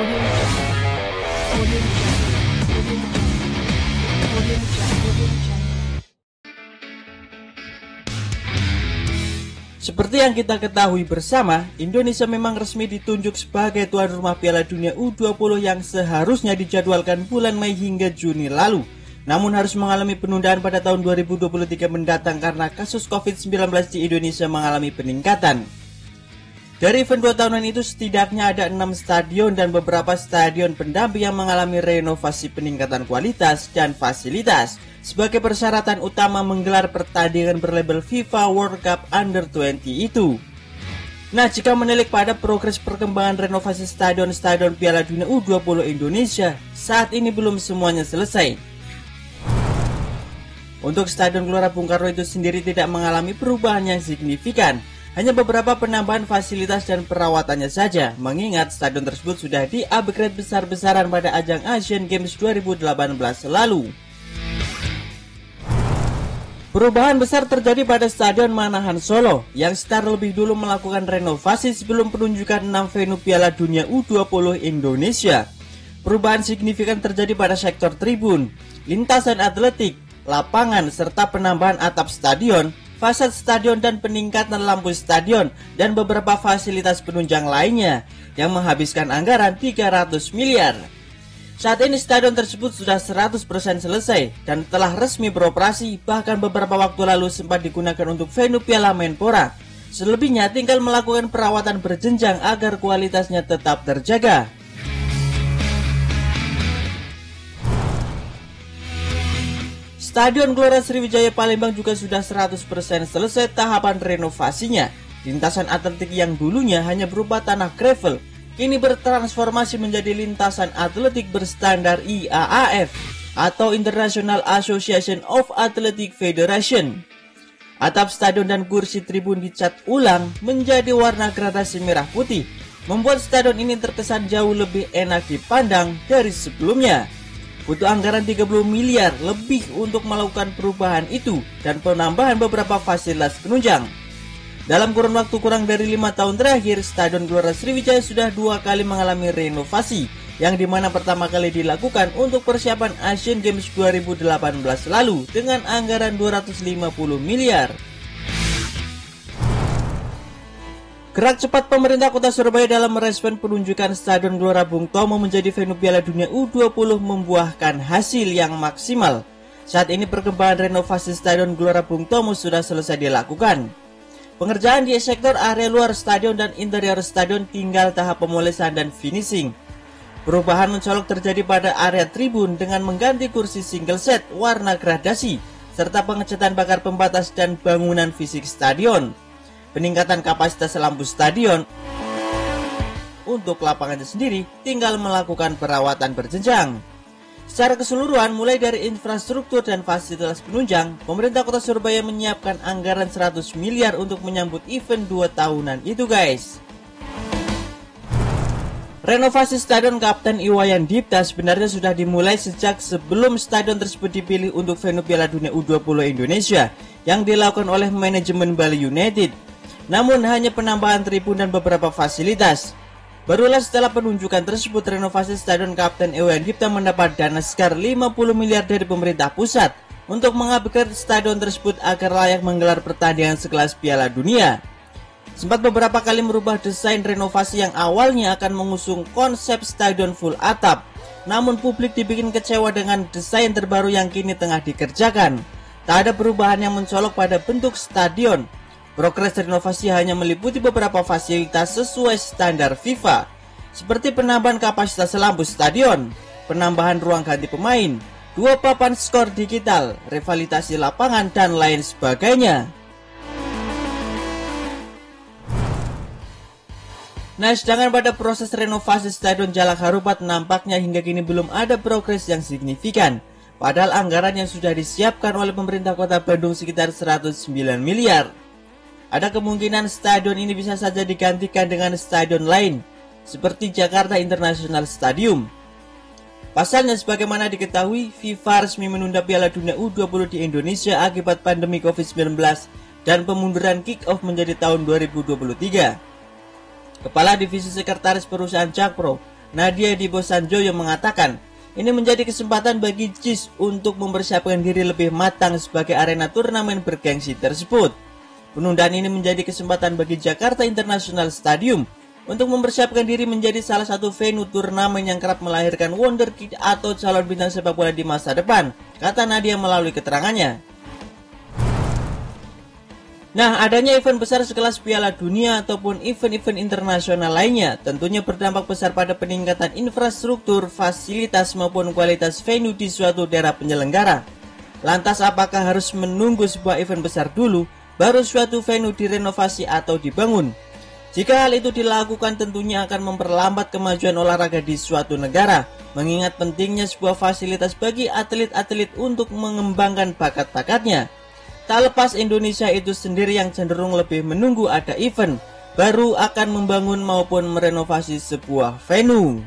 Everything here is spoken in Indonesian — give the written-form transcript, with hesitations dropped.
Audio Jungle. Audio Jungle. Audio Jungle. Seperti yang kita ketahui bersama, Indonesia memang resmi ditunjuk sebagai tuan rumah Piala Dunia U20 yang seharusnya dijadwalkan bulan Mei hingga Juni lalu. Namun harus mengalami penundaan pada tahun 2023 mendatang karena kasus COVID-19 di Indonesia mengalami peningkatan. Dari event 2 tahunan itu setidaknya ada 6 stadion dan beberapa stadion pendamping yang mengalami renovasi peningkatan kualitas dan fasilitas sebagai persyaratan utama menggelar pertandingan berlabel FIFA World Cup Under-20 itu. Nah, jika menilik pada progres perkembangan renovasi stadion-stadion Piala Dunia U20 Indonesia, saat ini belum semuanya selesai. Untuk Stadion Gelora Bung Karno itu sendiri tidak mengalami perubahan yang signifikan, hanya beberapa penambahan fasilitas dan perawatannya saja, mengingat stadion tersebut sudah di-upgrade besar-besaran pada ajang Asian Games 2018 lalu. Perubahan besar terjadi pada Stadion Manahan Solo, yang secara lebih dulu melakukan renovasi sebelum penunjukan 6 venue Piala Dunia U20 Indonesia. Perubahan signifikan terjadi pada sektor tribun, lintasan atletik, lapangan, serta penambahan atap stadion, fasad stadion dan peningkatan lampu stadion dan beberapa fasilitas penunjang lainnya yang menghabiskan anggaran 300 miliar. Saat ini stadion tersebut sudah 100% selesai dan telah resmi beroperasi, bahkan beberapa waktu lalu sempat digunakan untuk venue Piala Menpora. Selebihnya tinggal melakukan perawatan berjenjang agar kualitasnya tetap terjaga. Stadion Gelora Sriwijaya Palembang juga sudah 100% selesai tahapan renovasinya. Lintasan atletik yang dulunya hanya berupa tanah gravel, kini bertransformasi menjadi lintasan atletik berstandar IAAF atau International Association of Athletic Federation. Atap stadion dan kursi tribun dicat ulang menjadi warna gradasi merah putih, membuat stadion ini terkesan jauh lebih enak dipandang dari sebelumnya. Butuh anggaran 30 miliar lebih untuk melakukan perubahan itu dan penambahan beberapa fasilitas penunjang. Dalam kurun waktu kurang dari 5 tahun terakhir, Stadion Gelora Sriwijaya sudah 2 kali mengalami renovasi, yang dimana pertama kali dilakukan untuk persiapan Asian Games 2018 lalu dengan anggaran 250 miliar. Gerak cepat pemerintah kota Surabaya dalam merespon penunjukan Stadion Gelora Bung Tomo menjadi venue Piala Dunia U20 membuahkan hasil yang maksimal. Saat ini perkembangan renovasi Stadion Gelora Bung Tomo sudah selesai dilakukan. Pengerjaan di sektor area luar stadion dan interior stadion tinggal tahap pemulisan dan finishing. Perubahan mencolok terjadi pada area tribun dengan mengganti kursi single set warna gradasi serta pengecatan bakar pembatas dan bangunan fisik stadion. Peningkatan kapasitas lampu stadion. Untuk lapangannya sendiri tinggal melakukan perawatan berjenjang. Secara keseluruhan mulai dari infrastruktur dan fasilitas penunjang, pemerintah kota Surabaya menyiapkan anggaran 100 miliar untuk menyambut event 2 tahunan itu guys. Renovasi Stadion Kapten Iwayan Dipta sebenarnya sudah dimulai sejak sebelum stadion tersebut dipilih untuk venue Piala Dunia U20 Indonesia yang dilakukan oleh manajemen Bali United. Namun hanya penambahan tribun dan beberapa fasilitas. Barulah setelah penunjukan tersebut, renovasi Stadion Kapten Iwayan Dipta mendapat dana sekitar 50 miliar dari pemerintah pusat untuk mengupgrade stadion tersebut agar layak menggelar pertandingan sekelas Piala Dunia. Sempat beberapa kali merubah desain renovasi yang awalnya akan mengusung konsep stadion full atap, namun publik dibikin kecewa dengan desain terbaru yang kini tengah dikerjakan. Tak ada perubahan yang mencolok pada bentuk stadion. Progres renovasi hanya meliputi beberapa fasilitas sesuai standar FIFA, seperti penambahan kapasitas lampu stadion, penambahan ruang ganti pemain, 2 papan skor digital, revitalisasi lapangan, dan lain sebagainya. Nah, sedangkan pada proses renovasi Stadion Jalak Harupat nampaknya hingga kini belum ada progres yang signifikan, padahal anggaran yang sudah disiapkan oleh pemerintah kota Bandung sekitar 109 miliar. Ada kemungkinan stadion ini bisa saja digantikan dengan stadion lain, seperti Jakarta International Stadium. Pasalnya, sebagaimana diketahui, FIFA resmi menunda Piala Dunia U20 di Indonesia akibat pandemi COVID-19 dan pemunduran kick-off menjadi tahun 2023. Kepala Divisi Sekretaris Perusahaan Jakpro, Nadia Dibo Sanjoyo mengatakan, ini menjadi kesempatan bagi JIS untuk mempersiapkan diri lebih matang sebagai arena turnamen bergengsi tersebut. Penundaan ini menjadi kesempatan bagi Jakarta International Stadium untuk mempersiapkan diri menjadi salah satu venue turnamen yang kerap melahirkan wonderkid atau calon bintang sepak bola di masa depan, kata Nadia melalui keterangannya. Nah, adanya event besar sekelas Piala Dunia ataupun event-event internasional lainnya tentunya berdampak besar pada peningkatan infrastruktur, fasilitas maupun kualitas venue di suatu daerah penyelenggara. Lantas apakah harus menunggu sebuah event besar dulu baru suatu venue direnovasi atau dibangun? Jika hal itu dilakukan tentunya akan memperlambat kemajuan olahraga di suatu negara, mengingat pentingnya sebuah fasilitas bagi atlet-atlet untuk mengembangkan bakat-bakatnya. Tak lepas Indonesia itu sendiri yang cenderung lebih menunggu ada event baru akan membangun maupun merenovasi sebuah venue.